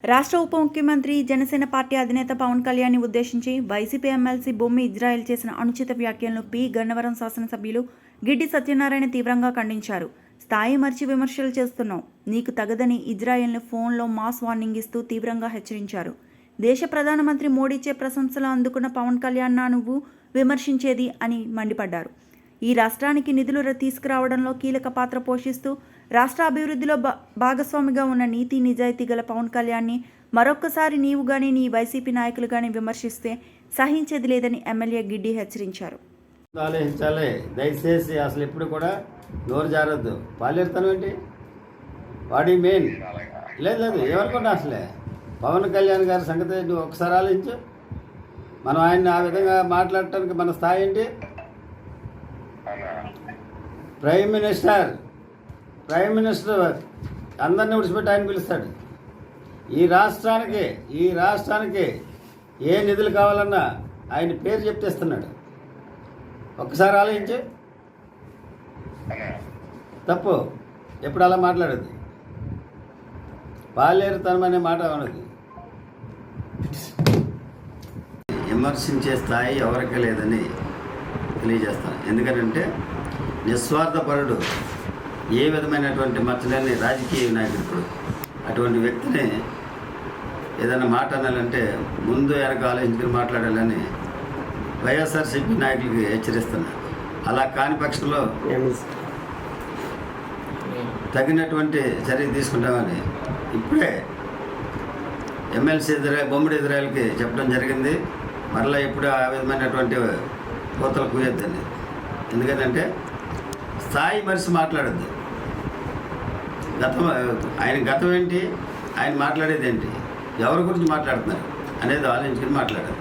రాష్ట్ర ఉప ముఖ్యమంత్రి జనసేన పార్టీ అధినేత పవన్ కళ్యాణ్ని ఉద్దేశించి వైసీపీ ఎమ్మెల్సీ బొమ్మి ఇజ్రాయెల్ చేసిన అనుచిత వ్యాఖ్యలను పి. గన్నవరం శాసనసభ్యులు గిడ్డి సత్యనారాయణ తీవ్రంగా ఖండించారు. స్థాయి మర్చి విమర్శలు చేస్తున్నావు, నీకు తగదని ఇజ్రాయెల్ను ఫోన్లో మాస్ వార్నింగ్ ఇస్తూ తీవ్రంగా హెచ్చరించారు. దేశ ప్రధానమంత్రి మోడీచే ప్రశంసలు అందుకున్న పవన్ కళ్యాణ్ నువ్వు విమర్శించేది అని మండిపడ్డారు. ఈ రాష్ట్రానికి నిధులు తీసుకురావడంలో కీలక పాత్ర పోషిస్తూ రాష్ట్ర అభివృద్ధిలో భాగస్వామిగా ఉన్న నీతి నిజాయితీ గల పవన్ కళ్యాణ్ని మరొక్కసారి నీవు కానీ నీ వైసీపీ నాయకులు కానీ విమర్శిస్తే సహించేది లేదని ఎమ్మెల్యే గిడ్డి హెచ్చరించారు. ఆలోచించాలి, దయచేసి అసలు ఎప్పుడు కూడా నోరు జారద్దు. పాలేరుతనం ఏంటి, వాడి మెయిన్ లేదు ఏమనుకున్నా అసలే పవన్ కళ్యాణ్ గారి సంగతి నువ్వు ఒకసారి ఆలోచించు. మనం ఆయన్ని ఆ విధంగా మాట్లాడటానికి మన స్థాయి ఏంటి? ప్రైమ్ మినిస్టర్ అందరినీ విడిచిపెట్టి ఆయన పిలుస్తాడు. ఈ రాష్ట్రానికి ఏ నిధులు కావాలన్నా ఆయన పేరు చెప్తేస్తున్నాడు. ఒక్కసారి ఆలోచించు. తప్పు, ఎప్పుడు అలా మాట్లాడదు. పాలేరుతనం అనే మాట ఉన్నది. విమర్శించే స్థాయి ఎవరికీ లేదని తెలియజేస్తాను. ఎందుకంటే నిస్వార్థపరుడు, ఏ విధమైనటువంటి మచ్చలేని రాజకీయ నాయకుడు. అటువంటి వ్యక్తిని ఏదైనా మాట అనాలంటే ముందు వెనక ఆలోచించుకుని మాట్లాడాలని వైఎస్ఆర్సీపీ నాయకులకి హెచ్చరిస్తున్నా. అలా కాని పక్షంలో తగినటువంటి చర్య తీసుకుంటామని ఇప్పుడే ఎమ్మెల్సీ బొమ్మడి ఇజ్రాయెల్కి చెప్పడం జరిగింది. మరలా ఇప్పుడు ఆ విధమైనటువంటి కోతలు కూయొద్దని. ఎందుకంటే స్థాయి మరిచి మాట్లాడద్దు. ఆయన గతం ఏంటి, ఆయన మాట్లాడేది ఏంటి, ఎవరి గురించి మాట్లాడుతున్నారు అనేది ఆలోచించుకుని మాట్లాడారు.